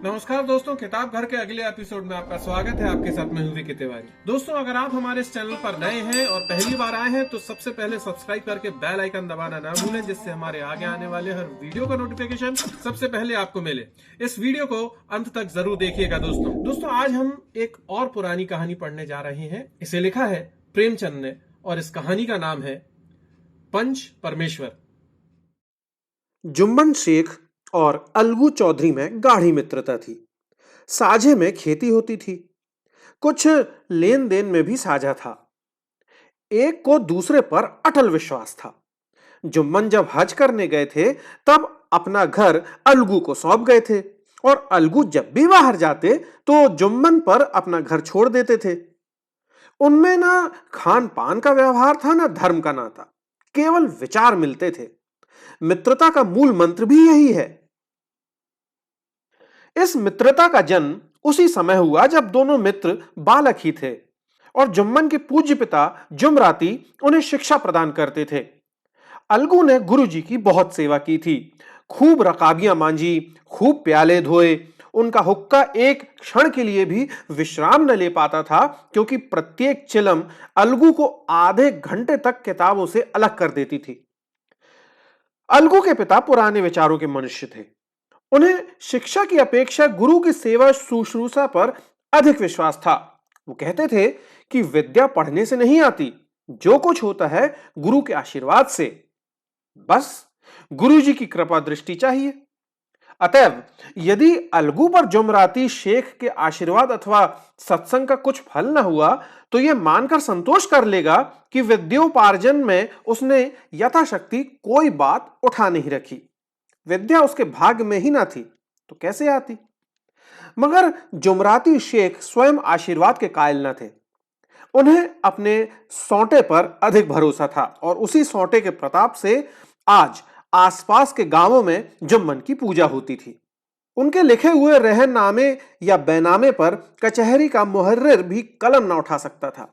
नमस्कार दोस्तों, किताब घर के अगले एपिसोड में आपका स्वागत है। आपके साथ मैं हूं विकी तिवारी। दोस्तों, अगर आप हमारे इस चैनल पर नए हैं और पहली बार आए हैं तो सबसे पहले सब्सक्राइब करके बेल आइकन दबाना ना भूलें, जिससे हमारे आगे आने वाले हर वीडियो का नोटिफिकेशन सबसे पहले आपको मिले। इस वीडियो को अंत तक जरूर देखिएगा। दोस्तों आज हम एक और पुरानी कहानी पढ़ने जा रहे हैं। इसे लिखा है प्रेमचंद ने और इस कहानी का नाम है पंच परमेश्वर। जुम्मन शेख और अलगू चौधरी में गाढ़ी मित्रता थी। साझे में खेती होती थी, कुछ लेन देन में भी साझा था। एक को दूसरे पर अटल विश्वास था। जुम्मन जब हज करने गए थे तब अपना घर अलगू को सौंप गए थे और अलगू जब भी बाहर जाते तो जुम्मन पर अपना घर छोड़ देते थे। उनमें ना खान पान का व्यवहार था, ना धर्म का नाता, केवल विचार मिलते थे। मित्रता का मूल मंत्र भी यही है। इस मित्रता का जन्म उसी समय हुआ जब दोनों मित्र बालक ही थे और जुम्मन के पूज्य पिता जुमराती उन्हें शिक्षा प्रदान करते थे। अलगू ने गुरुजी की बहुत सेवा की थी, खूब रकाबियां मांजी, खूब प्याले धोए। उनका हुक्का एक क्षण के लिए भी विश्राम न ले पाता था, क्योंकि प्रत्येक चिलम अलगू को आधे घंटे तक किताबों से अलग कर देती थी। अलगू के पिता पुराने विचारों के मनुष्य थे। उन्हें शिक्षा की अपेक्षा गुरु की सेवा शुश्रूषा पर अधिक विश्वास था। वो कहते थे कि विद्या पढ़ने से नहीं आती, जो कुछ होता है गुरु के आशीर्वाद से। बस गुरु जी की कृपा दृष्टि चाहिए। अतएव यदि अलगू पर जुमराती शेख के आशीर्वाद अथवा सत्संग का कुछ फल न हुआ तो यह मानकर संतोष कर लेगा कि विद्योपार्जन में उसने यथाशक्ति कोई बात उठा नहीं रखी। विद्या उसके भाग्य में ही ना थी तो कैसे आती। मगर जुमराती शेख स्वयं आशीर्वाद के कायल न थे। उन्हें अपने सौंटे पर अधिक भरोसा था और उसी सौंटे के प्रताप से आज आसपास के गांवों में जुम्मन की पूजा होती थी। उनके लिखे हुए रहननामे या बैनामे पर कचहरी का मुहर्रिर भी कलम न उठा सकता था।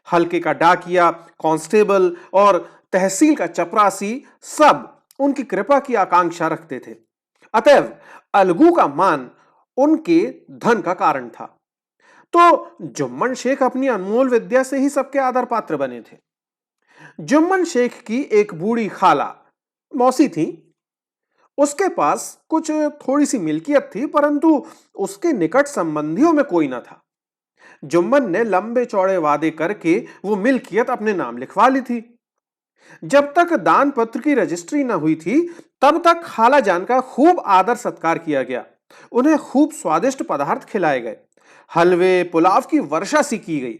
हल्के का डाकिया, कांस्टेबल और तहसील का चपरासी सब उनकी कृपा की आकांक्षा रखते थे। अतएव अलगू का मान उनके धन का कारण था। तो जुम्मन शेख अपनी अनमोल विद्या से ही सबके आदर पात्र बने थे। जुम्मन शेख की एक बूढ़ी खाला मौसी थी। उसके पास कुछ थोड़ी सी मिल्कियत थी, परंतु उसके निकट संबंधियों में कोई न था। जुम्मन ने लंबे चौड़े वादे करके वो मिल्कियत अपने नाम लिखवा ली थी। जब तक दान पत्र की रजिस्ट्री न हुई थी तब तक खाला जान का खूब आदर सत्कार किया गया। उन्हें खूब स्वादिष्ट पदार्थ खिलाए गए, हलवे पुलाव की वर्षा सी की गई।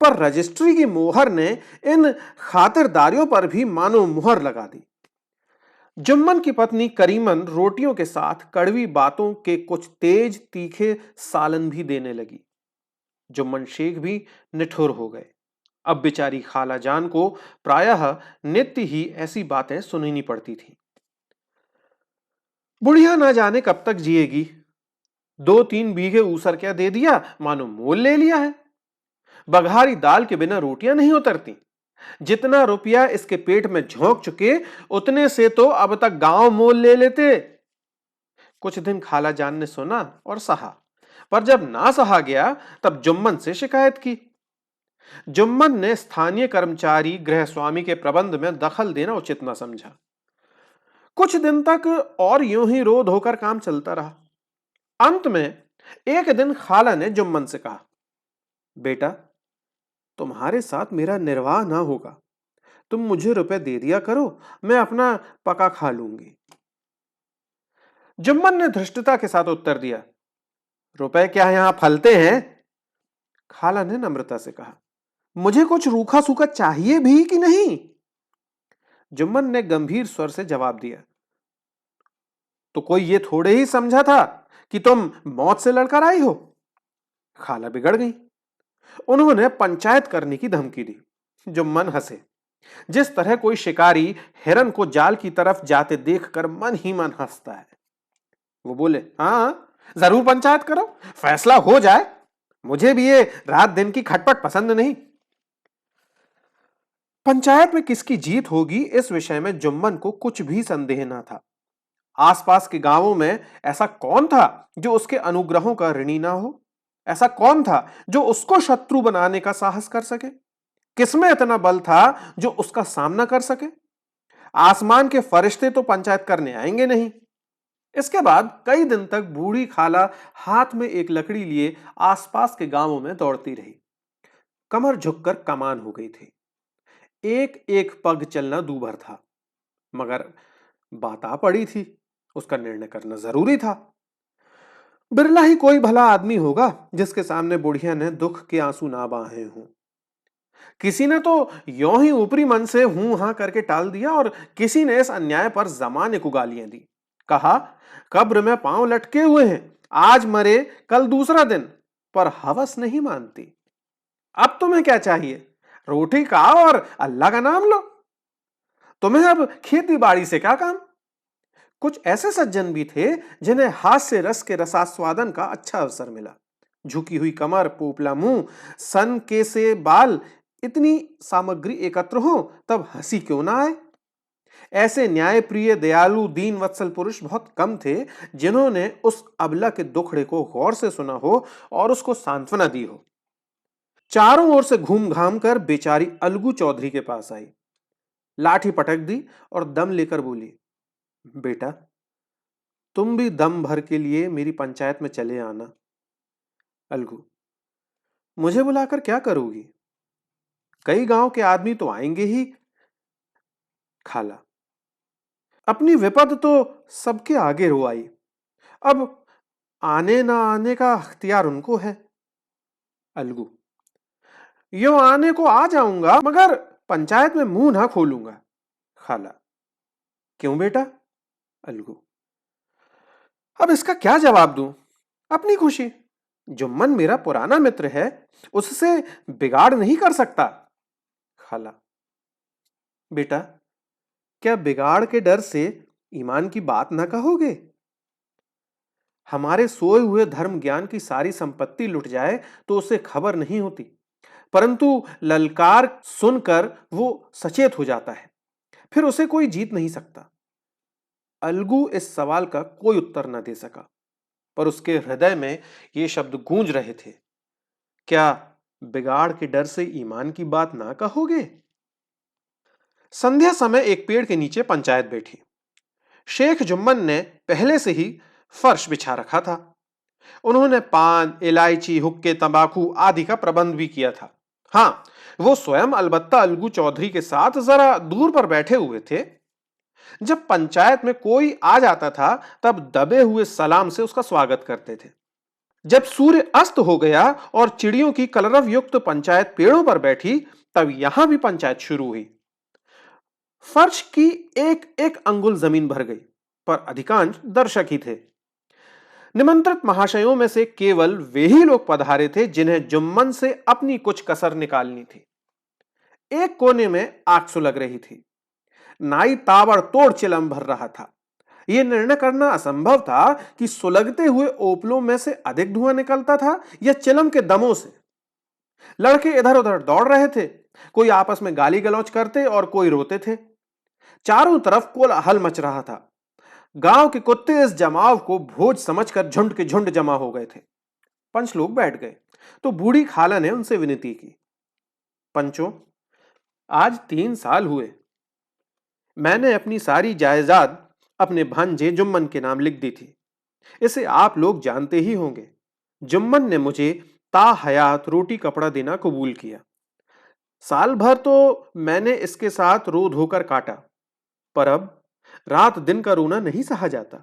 पर रजिस्ट्री की मोहर ने इन खातिरदारियों पर भी मानो मुहर लगा दी। जुम्मन की पत्नी करीमन रोटियों के साथ कड़वी बातों के कुछ तेज तीखे सालन भी देने लगी। जुम्मन शेख भी निठुर हो गए। अब बेचारी खाला जान को प्रायः नित्य ही ऐसी बातें सुननी पड़ती थी। बुढ़िया ना जाने कब तक जिएगी। 2-3 बीघे ऊसर क्या दे दिया, मानो मोल ले लिया है। बघारी दाल के बिना रोटियां नहीं उतरती। जितना रुपया इसके पेट में झोंक चुके उतने से तो अब तक गांव मोल ले लेते। कुछ दिन खाला जान ने सुना और सहा, पर जब ना सहा गया तब जुम्मन से शिकायत की। जुम्मन ने स्थानीय कर्मचारी गृह स्वामी के प्रबंध में दखल देना उचित न समझा। कुछ दिन तक और यूं ही रोध होकर काम चलता रहा। अंत में एक दिन खाला ने जुम्मन से कहा, बेटा, तुम्हारे साथ मेरा निर्वाह ना होगा। तुम मुझे रुपए दे दिया करो, मैं अपना पका खा लूंगी। जुम्मन ने धृष्टता के साथ उत्तर दिया, रुपए क्या यहां फलते हैं? खाला ने नम्रता से कहा, मुझे कुछ रूखा सूखा चाहिए भी कि नहीं? जुम्मन ने गंभीर स्वर से जवाब दिया, तो कोई ये थोड़े ही समझा था कि तुम मौत से लड़कर आई हो। खाला बिगड़ गई। उन्होंने पंचायत करने की धमकी दी। जुम्मन हंसे। जिस तरह कोई शिकारी हिरन को जाल की तरफ जाते देखकर मन ही मन हंसता है। वो बोले, हाँ जरूर पंचायत करो, फैसला हो जाए। मुझे भी ये रात दिन की खटपट पसंद नहीं। पंचायत में किसकी जीत होगी इस विषय में जुम्मन को कुछ भी संदेह न था। आसपास के गांवों में ऐसा कौन था जो उसके अनुग्रहों का ऋणी ना हो? ऐसा कौन था जो उसको शत्रु बनाने का साहस कर सके? किसमें इतना बल था जो उसका सामना कर सके? आसमान के फरिश्ते तो पंचायत करने आएंगे नहीं। इसके बाद कई दिन तक बूढ़ी खाला हाथ में एक लकड़ी लिए आसपास के गांवों में दौड़ती रही। कमर झुककर कमान हो गई थी। एक एक पग चलना दूभर था, मगर बात आ पड़ी थी, उसका निर्णय करना जरूरी था। बिरला ही कोई भला आदमी होगा जिसके सामने बुढ़िया ने दुख के आंसू ना बहाए हों। किसी ने तो यों ही ऊपरी मन से हूं हां करके टाल दिया और किसी ने इस अन्याय पर जमाने को गालियां दी। कहा, कब्र में पांव लटके हुए हैं, आज मरे कल दूसरा दिन, पर हवस नहीं मानती। अब तुम्हें क्या चाहिए? रोटी खाओ और अल्लाह का नाम लो। तुम्हें अब खेती बाड़ी से क्या काम? कुछ ऐसे सज्जन भी थे जिन्हें हास्य रस के रसास्वादन का अच्छा अवसर मिला। झुकी हुई कमर, पोपला मुंह, सन के से बाल, इतनी सामग्री एकत्र हो तब हंसी क्यों ना आए? ऐसे न्यायप्रिय, दयालु, दीन वत्सल पुरुष बहुत कम थे जिन्होंने उस अबला के दुखड़े को गौर से सुना हो और उसको सांत्वना दी हो। चारों ओर से घूम घाम कर बेचारी अलगू चौधरी के पास आई, लाठी पटक दी और दम लेकर बोली, बेटा, तुम भी दम भर के लिए मेरी पंचायत में चले आना। अलगू, मुझे बुलाकर क्या करोगी? कई गांव के आदमी तो आएंगे ही। खाला, अपनी विपद तो सबके आगे रो आई, अब आने ना आने का अख्तियार उनको है। अलगू, यो आने को आ जाऊंगा मगर पंचायत में मुंह ना खोलूंगा। खाला, क्यों बेटा? अलगू, अब इसका क्या जवाब दूं? अपनी खुशी। जुम्मन मेरा पुराना मित्र है, उससे बिगाड़ नहीं कर सकता। खाला, बेटा, क्या बिगाड़ के डर से ईमान की बात ना कहोगे? हमारे सोए हुए धर्म ज्ञान की सारी संपत्ति लुट जाए तो उसे खबर नहीं होती, परंतु ललकार सुनकर वो सचेत हो जाता है, फिर उसे कोई जीत नहीं सकता। अलगू इस सवाल का कोई उत्तर न दे सका, पर उसके हृदय में ये शब्द गूंज रहे थे, क्या बिगाड़ के डर से ईमान की बात ना कहोगे? संध्या समय एक पेड़ के नीचे पंचायत बैठी। शेख जुम्मन ने पहले से ही फर्श बिछा रखा था। उन्होंने पान, इलायची, हुक्के, तंबाकू आदि का प्रबंध भी किया था। हाँ, वो स्वयं अलबत्ता अलगू चौधरी के साथ जरा दूर पर बैठे हुए थे। जब पंचायत में कोई आ जाता था तब दबे हुए सलाम से उसका स्वागत करते थे। जब सूर्य अस्त हो गया और चिड़ियों की कलरव युक्त पंचायत पेड़ों पर बैठी, तब यहां भी पंचायत शुरू हुई। फर्श की एक एक अंगुल जमीन भर गई, पर अधिकांश दर्शक ही थे। निमंत्रित महाशयों में से केवल वे ही लोग पधारे थे जिन्हें जुम्मन से अपनी कुछ कसर निकालनी थी। एक कोने में आग सुलग रही थी। नाई ताबड़तोड़ चिलम भर रहा था। यह निर्णय करना असंभव था कि सुलगते हुए ओपलों में से अधिक धुआं निकलता था या चिलम के दमों से। लड़के इधर उधर दौड़ रहे थे, कोई आपस में गाली गलौज करते और कोई रोते थे। चारों तरफ कोलाहल मच रहा था। गांव के कुत्ते इस जमाव को भोज समझकर झुंड के झुंड जमा हो गए थे। पंच लोग बैठ गए तो बूढ़ी खाला ने उनसे विनती की, पंचों, आज 3 साल हुए मैंने अपनी सारी जायदाद अपने भांजे जुम्मन के नाम लिख दी थी। इसे आप लोग जानते ही होंगे। जुम्मन ने मुझे ताहयात रोटी कपड़ा देना कबूल किया। साल भर तो मैंने इसके साथ रो धोकर काटा, पर अब रात दिन का रोना नहीं सहा जाता।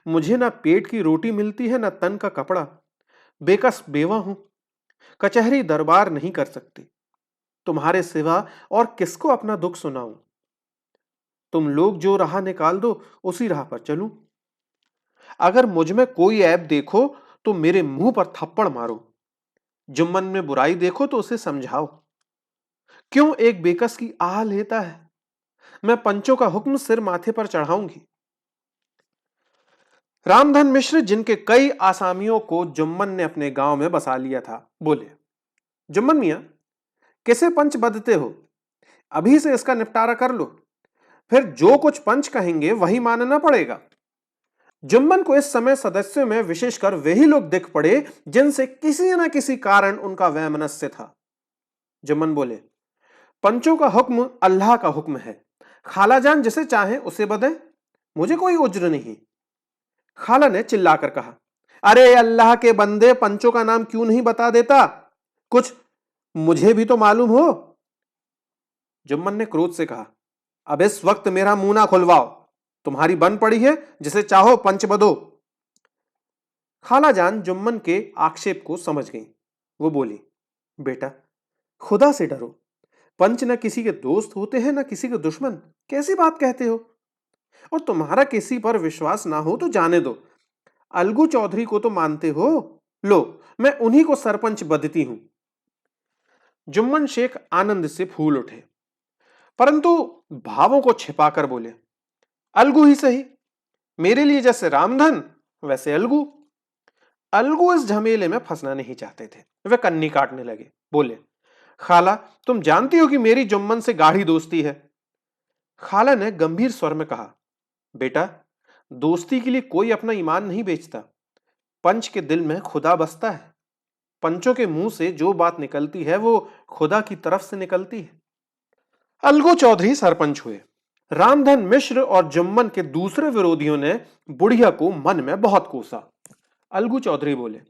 मुझे ना पेट की रोटी मिलती है, ना तन का कपड़ा। बेकस बेवा हूं, कचहरी दरबार नहीं कर सकती। तुम्हारे सिवा और किसको अपना दुख सुनाऊं? तुम लोग जो राह निकाल दो उसी राह पर चलूं। अगर मुझ में कोई ऐब देखो तो मेरे मुंह पर थप्पड़ मारो। जुम्मन में बुराई देखो तो उसे समझाओ। क्यों एक बेकस की आह लेता है? मैं पंचों का हुक्म सिर माथे पर चढ़ाऊंगी। रामधन मिश्र, जिनके कई आसामियों को जुम्मन ने अपने गांव में बसा लिया था, बोले, जुम्मन मियां, किसे पंच बदते हो? अभी से इसका निपटारा कर लो, फिर जो कुछ पंच कहेंगे वही मानना पड़ेगा। जुम्मन को इस समय सदस्यों में विशेषकर वही लोग दिख पड़े जिनसे किसी न किसी कारण उनका वैमनस्य था। जुम्मन बोले, पंचों का हुक्म अल्लाह का हुक्म है। खालाजान जिसे चाहे उसे बदे, मुझे कोई उज्र नहीं। खाला ने चिल्लाकर कहा, अरे अल्लाह के बंदे, पंचों का नाम क्यों नहीं बता देता? कुछ मुझे भी तो मालूम हो। जुम्मन ने क्रोध से कहा, अब इस वक्त मेरा मुंह ना खुलवाओ। तुम्हारी बन पड़ी है, जिसे चाहो पंच बदो। खालाजान जुम्मन के आक्षेप को समझ गई। वो बोली, बेटा खुदा से डरो। पंच न किसी के दोस्त होते हैं न किसी के दुश्मन। कैसी बात कहते हो? और तुम्हारा किसी पर विश्वास ना हो तो जाने दो। अलगू चौधरी को तो मानते हो, लो मैं उन्हीं को सरपंच बदती हूं। जुम्मन शेख आनंद से फूल उठे, परंतु भावों को छिपाकर बोले, अलगू ही सही। मेरे लिए जैसे रामधन वैसे अलगू। अलगू इस झमेले में फंसना नहीं चाहते थे। वे कन्नी काटने लगे, बोले, खाला तुम जानती हो कि मेरी जुम्मन से गाढ़ी दोस्ती है। खाला ने गंभीर स्वर में कहा, बेटा दोस्ती के लिए कोई अपना ईमान नहीं बेचता। पंच के दिल में खुदा बसता है। पंचों के मुंह से जो बात निकलती है वो खुदा की तरफ से निकलती है। अलगू चौधरी सरपंच हुए। रामधन मिश्र और जुम्मन के दूसरे विरोधियों ने बुढ़िया को मन में बहुत कोसा। अलगू चौधरी बोले,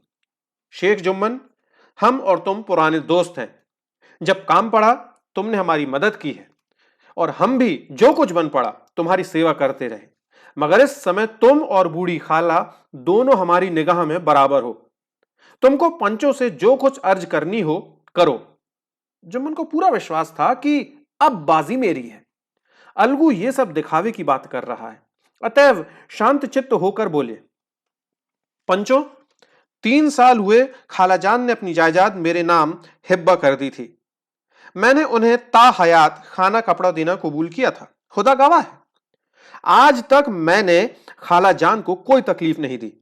शेख जुम्मन, हम और तुम पुराने दोस्त हैं। जब काम पड़ा तुमने हमारी मदद की है और हम भी जो कुछ बन पड़ा तुम्हारी सेवा करते रहे, मगर इस समय तुम और बूढ़ी खाला दोनों हमारी निगाह में बराबर हो। तुमको पंचों से जो कुछ अर्ज करनी हो करो। जुम्मन को पूरा विश्वास था कि अब बाजी मेरी है। अलगू ये सब दिखावे की बात कर रहा है, अतएव शांत चित्त होकर बोले, पंचों 3 साल हुए खालाजान ने अपनी जायदाद मेरे नाम हिब्बा कर दी थी। मैंने उन्हें ता हयात खाना कपड़ा देना कबूल किया था, खुदा गवाह है। आज तक मैंने खालाजान को कोई तकलीफ नहीं दी।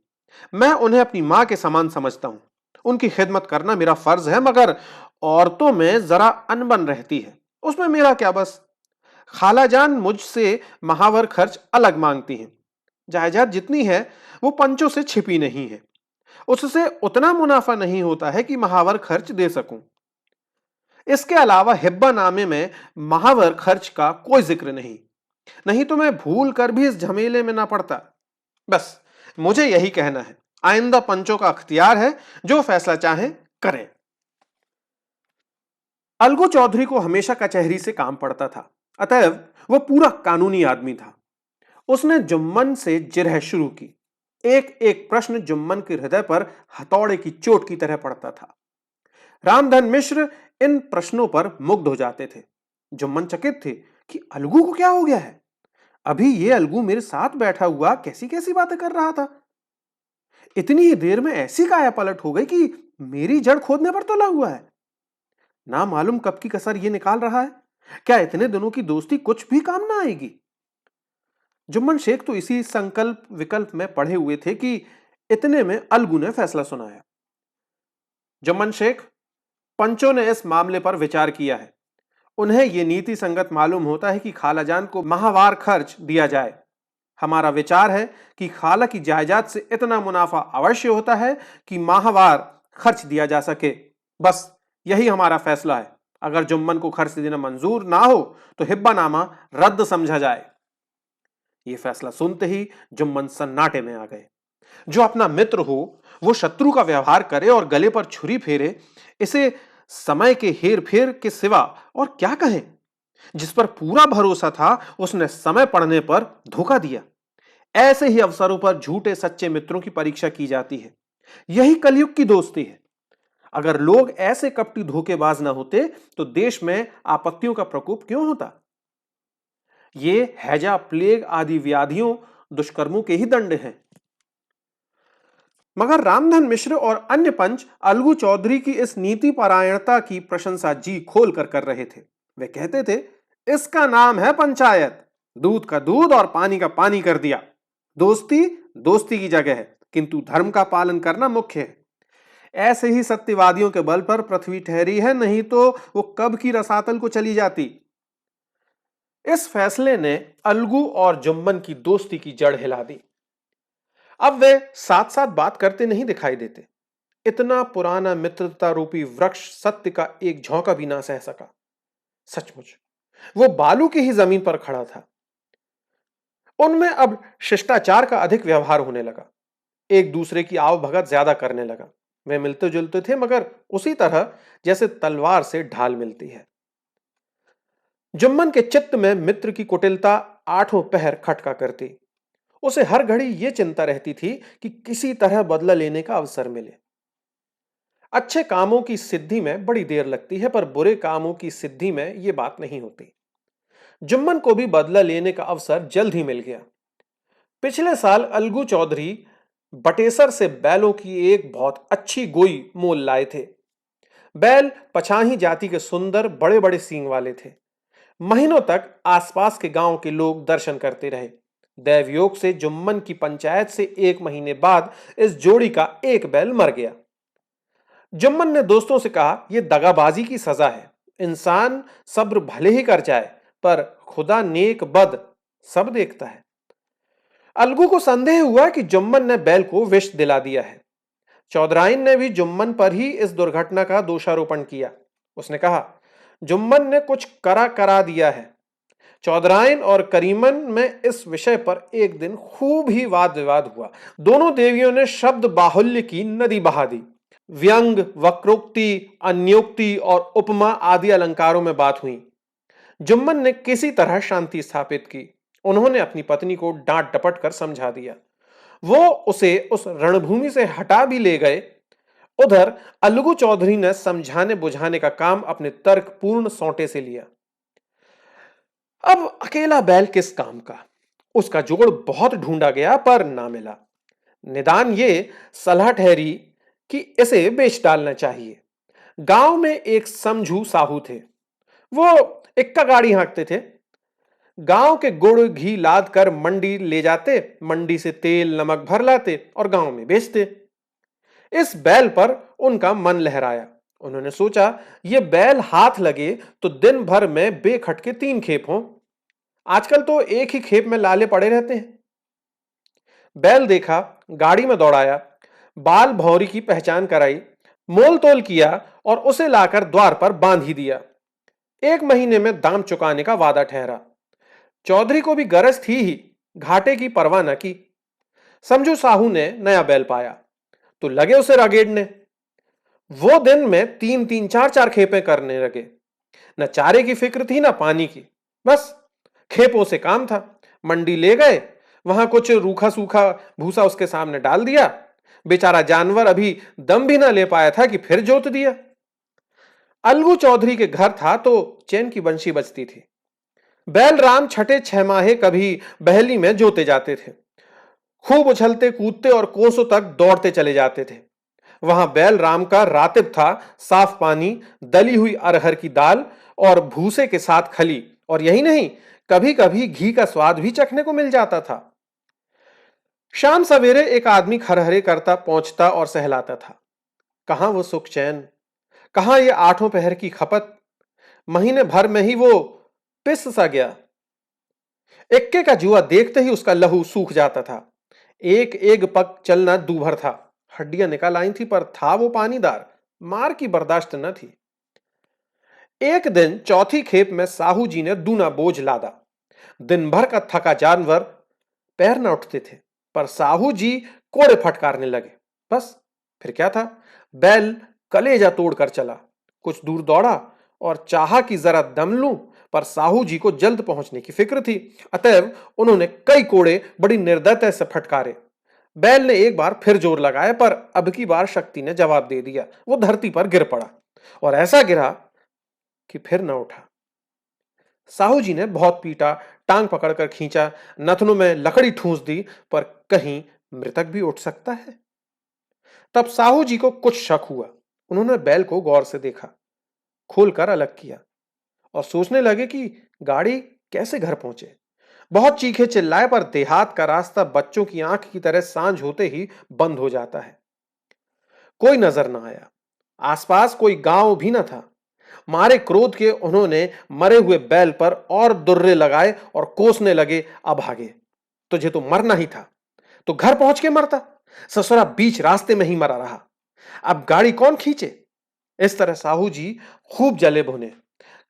मैं उन्हें अपनी मां के समान समझता हूं। उनकी खिदमत करना मेरा फर्ज है, मगर औरतों में जरा अनबन रहती है, उसमें मेरा क्या बस। खालाजान मुझसे महावर खर्च अलग मांगती हैं। जायदाद जितनी है वो पंचों से छिपी नहीं है। उससे उतना मुनाफा नहीं होता है कि महावर खर्च दे सकूं। इसके अलावा हिब्बा नामे में महावर खर्च का कोई जिक्र नहीं। नहीं तो मैं भूल कर भी इस झमेले में ना पड़ता। बस मुझे यही कहना है। आइंदा पंचों का अख्तियार है, जो फैसला चाहें करें। अलगू चौधरी को हमेशा कचहरी से काम पड़ता था, अतएव वह पूरा कानूनी आदमी था। उसने जुम्मन से जिरह शुरू की। एक एक प्रश्न जुम्मन के हृदय पर हथौड़े की चोट की तरह पड़ता था। रामधन मिश्र इन प्रश्नों पर मुग्ध हो जाते थे। जुम्मन चकित थे कि अलगू को क्या हो गया है। अभी ये अलगू मेरे साथ बैठा हुआ कैसी कैसी बातें कर रहा था। इतनी ही देर में ऐसी काया पलट हो गई कि मेरी जड़ खोदने पर तुला हुआ है। ना मालूम कब की कसर ये निकाल रहा है। क्या इतने दिनों की दोस्ती कुछ भी काम ना आएगी? जुम्मन शेख तो इसी संकल्प विकल्प में पड़े हुए थे कि इतने में अलगू ने फैसला सुनाया। जुम्मन शेख, पंचों ने इस मामले पर विचार किया है। उन्हें यह नीति संगत मालूम होता है कि खालाजान को माहवार खर्च दिया जाए। हमारा विचार है कि खाला की जायदाद से इतना मुनाफा अवश्य होता है कि माहवार खर्च दिया जा सके। बस यही हमारा फैसला है। अगर जुम्मन को खर्च देना मंजूर ना हो तो हिब्बानामा रद्द समझा जाए। यह फैसला सुनते ही जुम्मन सन्नाटे में आ गए। जो अपना मित्र हो वो शत्रु का व्यवहार करे और गले पर छुरी फेरे, इसे समय के हेर फेर के सिवा और क्या कहें। जिस पर पूरा भरोसा था उसने समय पड़ने पर धोखा दिया। ऐसे ही अवसरों पर झूठे सच्चे मित्रों की परीक्षा की जाती है। यही कलयुग की दोस्ती है। अगर लोग ऐसे कपटी धोखेबाज ना होते तो देश में आपत्तियों का प्रकोप क्यों होता। ये हैजा, प्लेग आदि व्याधियों, दुष्कर्मों के ही दंड हैं। मगर रामधन मिश्र और अन्य पंच अलगू चौधरी की इस नीति परायणता की प्रशंसा जी खोल कर रहे थे। वे कहते थे, इसका नाम है पंचायत। दूध का दूध और पानी का पानी कर दिया। दोस्ती दोस्ती की जगह है, किंतु धर्म का पालन करना मुख्य है। ऐसे ही सत्यवादियों के बल पर पृथ्वी ठहरी है, नहीं तो वो कब की रसातल को चली जाती। इस फैसले ने अलगू और जुम्मन की दोस्ती की जड़ हिला दी। अब वे साथ साथ बात करते नहीं दिखाई देते। इतना पुराना मित्रता रूपी वृक्ष सत्य का एक झोंका भी ना सह सका। सचमुच वो बालू की ही जमीन पर खड़ा था। उनमें अब शिष्टाचार का अधिक व्यवहार होने लगा। एक दूसरे की आव भगत ज्यादा करने लगा। वे मिलते जुलते थे, मगर उसी तरह जैसे तलवार से ढाल मिलती है। जुम्मन के चित्त में मित्र की कुटिलता आठों पहर खटका करती। उसे हर घड़ी यह चिंता रहती थी कि किसी तरह बदला लेने का अवसर मिले। अच्छे कामों की सिद्धि में बड़ी देर लगती है, पर बुरे कामों की सिद्धि में यह बात नहीं होती। जुम्मन को भी बदला लेने का अवसर जल्द ही मिल गया। पिछले साल अलगू चौधरी बटेसर से बैलों की एक बहुत अच्छी गोई मोल लाए थे। बैल पछाही जाति के सुंदर बड़े बड़े सींग वाले थे। महीनों तक आसपास के गांव के लोग दर्शन करते रहे। दैवयोग से जुम्मन की पंचायत से 1 महीने बाद इस जोड़ी का एक बैल मर गया। जुम्मन ने दोस्तों से कहा, यह दगाबाजी की सजा है। इंसान सब्र भले ही कर जाए, पर खुदा नेक बद सब देखता है। अलगू को संदेह हुआ कि जुम्मन ने बैल को विष दिला दिया है। चौधराइन ने भी जुम्मन पर ही इस दुर्घटना का दोषारोपण किया। उसने कहा, जुम्मन ने कुछ करा दिया है। चौधराइन और करीमन में इस विषय पर एक दिन खूब ही वाद विवाद हुआ। दोनों देवियों ने शब्द बाहुल्य की नदी बहा दी। व्यंग, वक्रोक्ति, अन्योक्ति और उपमा आदि अलंकारों में बात हुई। जुम्मन ने किसी तरह शांति स्थापित की। उन्होंने अपनी पत्नी को डांट डपट कर समझा दिया। वो उसे उस रणभूमि से हटा भी ले गए। उधर अलगू चौधरी ने समझाने बुझाने का काम अपने तर्कपूर्ण सौंटे से लिया। अब अकेला बैल किस काम का? उसका जोड़ बहुत ढूंढा गया, पर ना मिला। निदान ये सलाह ठहरी कि इसे बेच डालना चाहिए। गांव में एक समझू साहू थे। वो इक्का गाड़ी हाँकते थे। गांव के गुड़ घी लाद कर मंडी ले जाते, मंडी से तेल नमक भर लाते और गांव में बेचते। इस बैल पर उनका मन लहराया। उन्होंने सोचा, ये बैल हाथ लगे तो दिन भर में बेखटके 3 खेप हों। आजकल तो एक ही खेप में लाले पड़े रहते हैं। बैल देखा, गाड़ी में दौड़ाया, बाल भौरी की पहचान कराई, मोल तोल किया और उसे लाकर द्वार पर बांध ही दिया। 1 महीने में दाम चुकाने का वादा ठहरा। चौधरी को भी गरज थी ही, घाटे की परवाह न की। समझू साहू ने नया बैल पाया तो लगे उसे रगेड़ने। वो दिन में 3-3, 4-4 खेपें करने लगे। न चारे की फिक्र थी न पानी की, बस खेपों से काम था। मंडी ले गए, वहां कुछ रूखा सूखा भूसा उसके सामने डाल दिया। बेचारा जानवर अभी दम भी ना ले पाया था कि फिर जोत दिया। अलगू चौधरी के घर था तो चैन की बंशी बजती थी। बैल राम छठे 6 माहे कभी बहली में जोते जाते थे। खूब उछलते कूदते और कोसों तक दौड़ते चले जाते थे। वहां बैल राम का रातिब था साफ पानी, दली हुई अरहर की दाल और भूसे के साथ खली, और यही नहीं, कभी कभी घी का स्वाद भी चखने को मिल जाता था। शाम सवेरे एक आदमी खरहरे करता पहुंचता और सहलाता था। कहां वो सुख चैन, कहां ये 8 पहर की खपत। महीने भर में ही वो पिस सा गया। इक्के का जुआ देखते ही उसका लहू सूख जाता था। एक एक पग चलना दूभर था। हड्डियां निकल आई थी, पर था वो पानीदार, मार की बर्दाश्त न थी। एक दिन चौथी खेप में साहू जी ने दूना बोझ लादा। दिन भर का थका जानवर पैर न उठते थे, पर साहू जी कोड़े फटकारने लगे। बस फिर क्या था, बैल कलेजा तोड़कर चला। कुछ दूर दौड़ा और चाहा कि जरा दम लूं, पर साहू जी को जल्द पहुंचने की फिक्र थी। अतएव उन्होंने कई कोड़े बड़ी निर्दयता से फटकारे। बैल ने एक बार फिर जोर लगाया, पर अब की बार शक्ति ने जवाब दे दिया। वो धरती पर गिर पड़ा और ऐसा गिरा कि फिर न उठा। साहू जी ने बहुत पीटा, टांग पकड़कर खींचा, नथनों में लकड़ी ठूंस दी, पर कहीं मृतक भी उठ सकता है। तब साहू जी को कुछ शक हुआ। उन्होंने बैल को गौर से देखा, खोलकर अलग किया और सोचने लगे कि गाड़ी कैसे घर पहुंचे। बहुत चीखे चिल्लाए, पर देहात का रास्ता बच्चों की आंख की तरह सांझ होते ही बंद हो जाता है। कोई नजर ना आया। आसपास कोई गांव भी न था। मारे क्रोध के उन्होंने मरे हुए बैल पर और दुर्रे लगाए और कोसने लगे, अभागे, तुझे तो मरना ही था। तो घर पहुंच के मरता। ससुरा बीच रास्ते में ही मरा रहा। अब गाड़ी कौन खींचे? इस तरह साहू जी खूब जले भुने।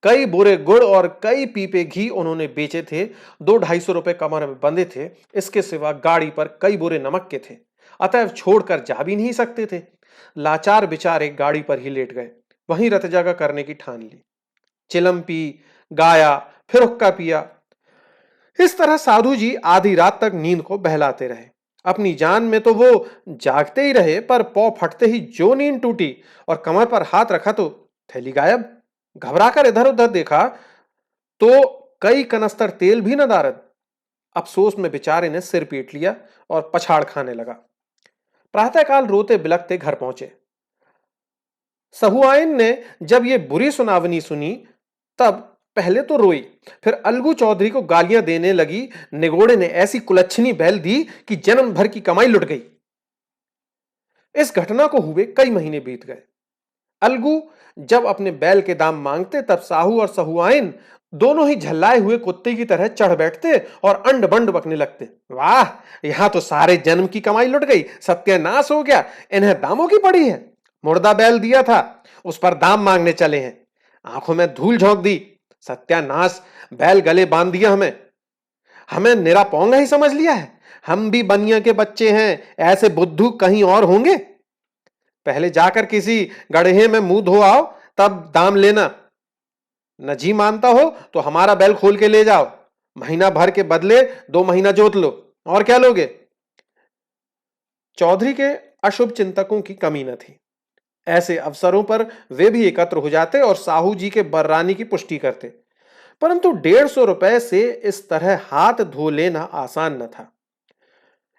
कई बोरे गुड़ और कई पीपे घी उन्होंने बेचे थे। 200-250 रुपए कमर में बंधे थे। इसके सिवा गाड़ी पर कई बोरे नमक के थे। अतएव छोड़कर जा भी नहीं सकते थे। लाचार बेचारे गाड़ी पर ही लेट गए। वहीं रत जगह करने की ठान ली। चिलम पी, गाया, फिर हुक्का पिया। इस तरह साधु जी आधी रात तक नींद को बहलाते रहे। अपनी जान में तो वो जागते ही रहे, पर पौ फटते ही जो नींद टूटी और कमर पर हाथ रखा तो थैली गायब। घबराकर इधर उधर देखा तो कई कनस्तर तेल भी न दारद। अफसोस में बेचारे ने सिर पीट लिया और पछाड़ खाने लगा। प्रातःकाल रोते बिलखते घर पहुंचे। सहुआइन ने जब ये बुरी सुनावनी सुनी तब पहले तो रोई, फिर अलगू चौधरी को गालियां देने लगी। निगोड़े ने ऐसी कुलच्छनी बैल दी कि जन्म भर की कमाई लुट गई। इस घटना को हुए कई महीने बीत गए। अलगू जब अपने बैल के दाम मांगते तब साहू और सहुआइन दोनों ही झल्लाए हुए कुत्ते की तरह चढ़ बैठते और अंड बंड बकने लगते। वाह, यहां तो सारे जन्म की कमाई लुट गई, सत्यानाश हो गया, इन्हें दामों की पड़ी है। मुर्दा बैल दिया था, उस पर दाम मांगने चले हैं। आंखों में धूल झोंक दी। सत्यानाश, बैल गले बांध दिया हमें। हमें निरा पोंगा ही समझ लिया है। हम भी बनिया के बच्चे हैं, ऐसे बुद्धू कहीं और होंगे। पहले जाकर किसी गड्ढे में मुंह धो आओ, तब दाम लेना। न जी मानता हो तो हमारा बैल खोल के ले जाओ। महीना भर के बदले 2 महीना जोत लो, और क्या लोगे? चौधरी के अशुभ चिंतकों की कमी न थी। ऐसे अवसरों पर वे भी एकत्र हो जाते और साहू जी के बर्रानी की पुष्टि करते। परंतु 150 रुपए से इस तरह हाथ धो लेना आसान न था।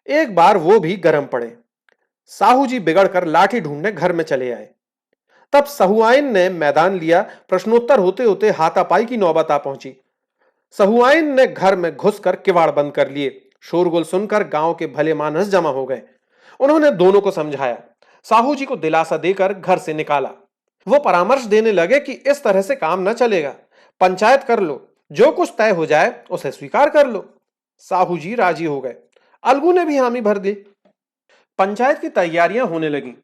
एक बार वो भी गर्म पड़े। साहू जी बिगड़कर लाठी ढूंढने घर में चले आए। तब सहुआइन ने मैदान लिया। प्रश्नोत्तर होते होते हाथापाई की नौबत आ पहुंची। सहुआइन ने घर में घुसकर किवाड़ बंद कर लिए। शोरगुल सुनकर गांव के भले मानस जमा हो गए। उन्होंने दोनों को समझाया, साहू जी को दिलासा देकर घर से निकाला। वो परामर्श देने लगे कि इस तरह से काम न चलेगा, पंचायत कर लो, जो कुछ तय हो जाए उसे स्वीकार कर लो। साहू जी राजी हो गए। अलगू ने भी हामी भर दी। पंचायत की तैयारियां होने लगी।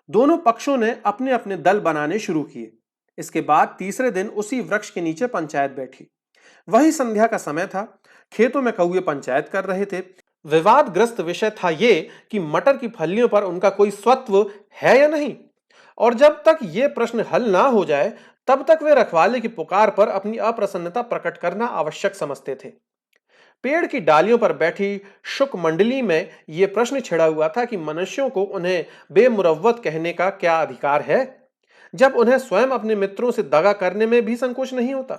दोनों पक्षों ने अपने अपने दल बनाने शुरू किए। इसके बाद तीसरे दिन उसी वृक्ष के नीचे पंचायत बैठी। वही संध्या का समय था। खेतों में कौए पंचायत कर रहे थे। विवादग्रस्त विषय था ये कि मटर की फलियों पर उनका कोई स्वत्व है या नहीं, और जब तक ये प्रश्न हल ना हो जाए तब तक वे रखवाले की पुकार पर अपनी अप्रसन्नता प्रकट करना आवश्यक समझते थे। पेड़ की डालियों पर बैठी शुक मंडली में यह प्रश्न छिड़ा हुआ था कि मनुष्यों को उन्हें बेमुरव्वत कहने का क्या अधिकार है, जब उन्हें स्वयं अपने मित्रों से दगा करने में भी संकोच नहीं होता।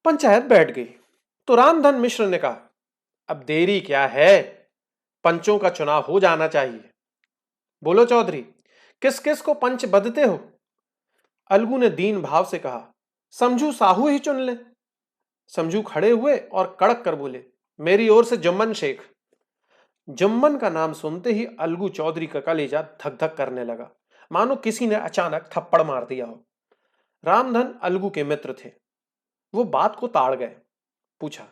पंचायत बैठ गई तो रामधन मिश्र ने कहा, अब देरी क्या है, पंचों का चुनाव हो जाना चाहिए। बोलो चौधरी, किस किस को पंच बदते हो? अलगू ने दीन भाव से कहा, समझू साहू ही चुन ले। समझू खड़े हुए और कड़क कर बोले, मेरी ओर से जुम्मन शेख। जुम्मन का नाम सुनते ही अलगू चौधरी का कलेजा धक धक करने लगा, मानो किसी ने अचानक थप्पड़ मार दिया हो। रामधन अलगू के मित्र थे। वो बात को ताड़ गए। पूछा,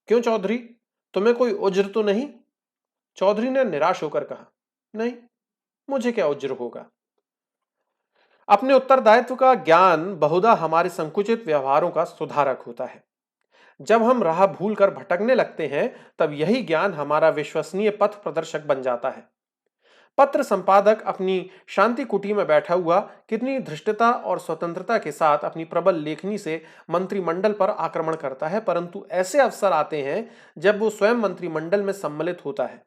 क्यों चौधरी, तुम्हें कोई उज्र तो नहीं? चौधरी ने निराश होकर कहा, नहीं, मुझे क्या उज्र होगा। अपने उत्तरदायित्व का ज्ञान बहुधा हमारे संकुचित व्यवहारों का सुधारक होता है। जब हम राह भूल कर भटकने लगते हैं तब यही ज्ञान हमारा विश्वसनीय पथ प्रदर्शक बन जाता है। पत्र संपादक अपनी शांति कुटी में बैठा हुआ कितनी धृष्टता और स्वतंत्रता के साथ अपनी प्रबल लेखनी से मंत्रिमंडल पर आक्रमण करता है, परंतु ऐसे अवसर आते हैं जब वो स्वयं मंत्रिमंडल में सम्मिलित होता है।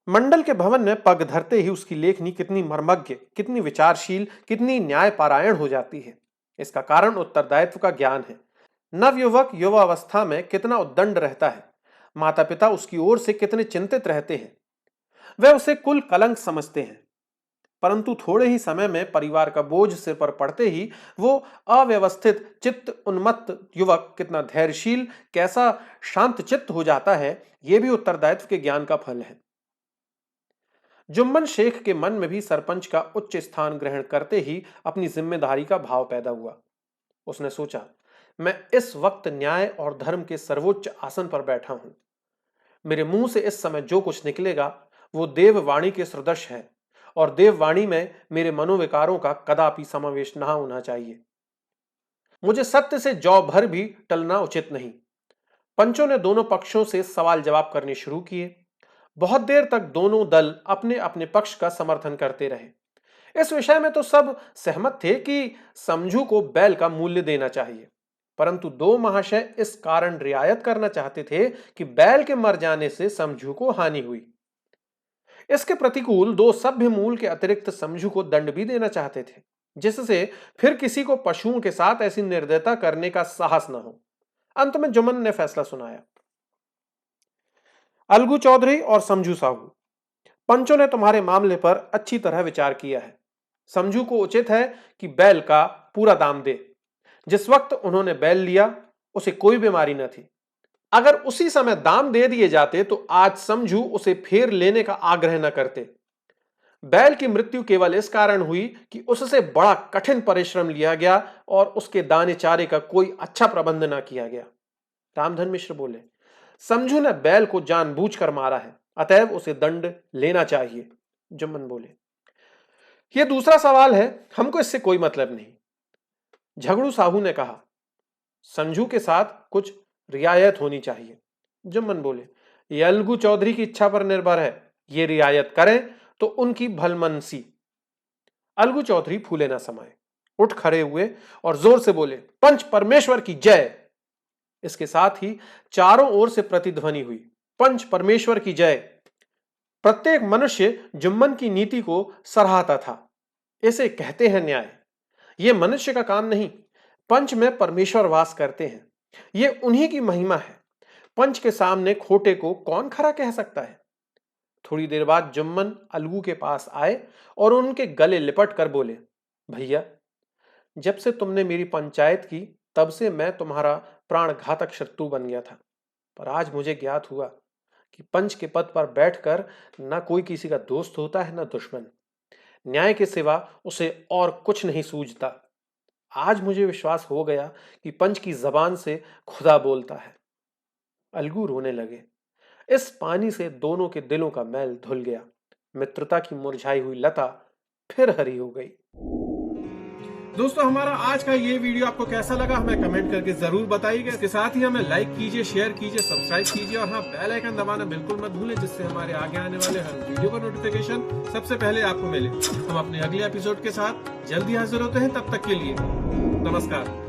मंडल के भवन में पग धरते ही उसकी लेखनी कितनी मर्मज्ञ, कितनी विचारशील, कितनी न्यायपारायण हो जाती है। इसका कारण उत्तरदायित्व का ज्ञान है। नवयुवक युवावस्था में कितना उद्दंड रहता है, माता पिता उसकी ओर से कितने चिंतित रहते हैं। वे उसे कुल कलंक समझते हैं, परंतु थोड़े ही समय में परिवार का बोझ सिर पर पड़ते ही वो अव्यवस्थित चित्त उन्मत्त युवक कितना धैर्यशील, कैसा शांत चित्त हो जाता है, यह भी उत्तरदायित्व के ज्ञान का फल है। जुम्मन शेख के मन में भी सरपंच का उच्च स्थान ग्रहण करते ही अपनी जिम्मेदारी का भाव पैदा हुआ। उसने सोचा, मैं इस वक्त न्याय और धर्म के सर्वोच्च आसन पर बैठा हूं। मेरे मुंह से इस समय जो कुछ निकलेगा वो देववाणी के सदृश है और देववाणी में मेरे मनोविकारों का कदापि समावेश ना होना चाहिए। मुझे सत्य से जौ भर भी टलना उचित नहीं। पंचों ने दोनों पक्षों से सवाल जवाब करने शुरू किए। बहुत देर तक दोनों दल अपने अपने पक्ष का समर्थन करते रहे। इस विषय में तो सब सहमत थे कि समझू को बैल का मूल्य देना चाहिए, परंतु दो महाशय इस कारण रियायत करना चाहते थे कि बैल के मर जाने से समझू को हानि हुई। इसके प्रतिकूल दो सभ्य मूल के अतिरिक्त समझू को दंड भी देना चाहते थे, जिससे फिर किसी को पशुओं के साथ ऐसी निर्दयता करने का साहस न हो। अंत में जुम्मन ने फैसला सुनाया। अलगू चौधरी और समझू साहू, पंचों ने तुम्हारे मामले पर अच्छी तरह विचार किया है। समझू को उचित है कि बैल का पूरा दाम दे। जिस वक्त उन्होंने बैल लिया उसे कोई बीमारी न थी। अगर उसी समय दाम दे दिए जाते तो आज समझू उसे फेर लेने का आग्रह न करते। बैल की मृत्यु केवल इस कारण हुई कि उससे बड़ा कठिन परिश्रम लिया गया और उसके दाने चारे का कोई अच्छा प्रबंध न किया गया। रामधन मिश्र बोले, समझू ने बैल को जानबूझकर मारा है, अतएव उसे दंड लेना चाहिए। जुम्मन बोले, यह दूसरा सवाल है, हमको इससे कोई मतलब नहीं। झगड़ू साहू ने कहा, समझू के साथ कुछ रियायत होनी चाहिए। जुम्मन बोले, यह अलगू चौधरी की इच्छा पर निर्भर है, ये रियायत करें तो उनकी भलमनसी। अलगू चौधरी फूले ना समाये, उठ खड़े हुए और जोर से बोले, पंच परमेश्वर की जय। इसके साथ ही चारों ओर से प्रतिध्वनि हुई, पंच परमेश्वर की जय। प्रत्येक मनुष्य जुम्मन की नीति को सराहता था। इसे कहते हैं न्याय। यह मनुष्य का काम नहीं, पंच में परमेश्वर वास करते हैं, यह उन्हीं की महिमा है। पंच के सामने खोटे को कौन खरा कह सकता है। थोड़ी देर बाद जुम्मन अलगू के पास आए और उनके गले लिपट कर बोले, भैया, जब से तुमने मेरी पंचायत की तब से मैं तुम्हारा प्राणघातक शत्रु बन गया था, पर आज मुझे ज्ञात हुआ कि पंच के पद पर बैठकर न कोई किसी का दोस्त होता है न दुश्मन। न्याय के सिवा उसे और कुछ नहीं सूझता। आज मुझे विश्वास हो गया कि पंच की जबान से खुदा बोलता है। अलगू रोने लगे। इस पानी से दोनों के दिलों का मैल धुल गया। मित्रता की मुरझाई हुई लता फिर हरी हो गई। दोस्तों, हमारा आज का ये वीडियो आपको कैसा लगा हमें कमेंट करके जरूर बताइएगा। इसके साथ ही हमें लाइक कीजिए, शेयर कीजिए, सब्सक्राइब कीजिए और हाँ, बेल आइकन दबाना बिल्कुल मत भूलें, जिससे हमारे आगे आने वाले हर वीडियो का नोटिफिकेशन सबसे पहले आपको मिले। हम अपने अगले एपिसोड के साथ जल्दी हाजिर होते हैं, तब तक के लिए नमस्कार।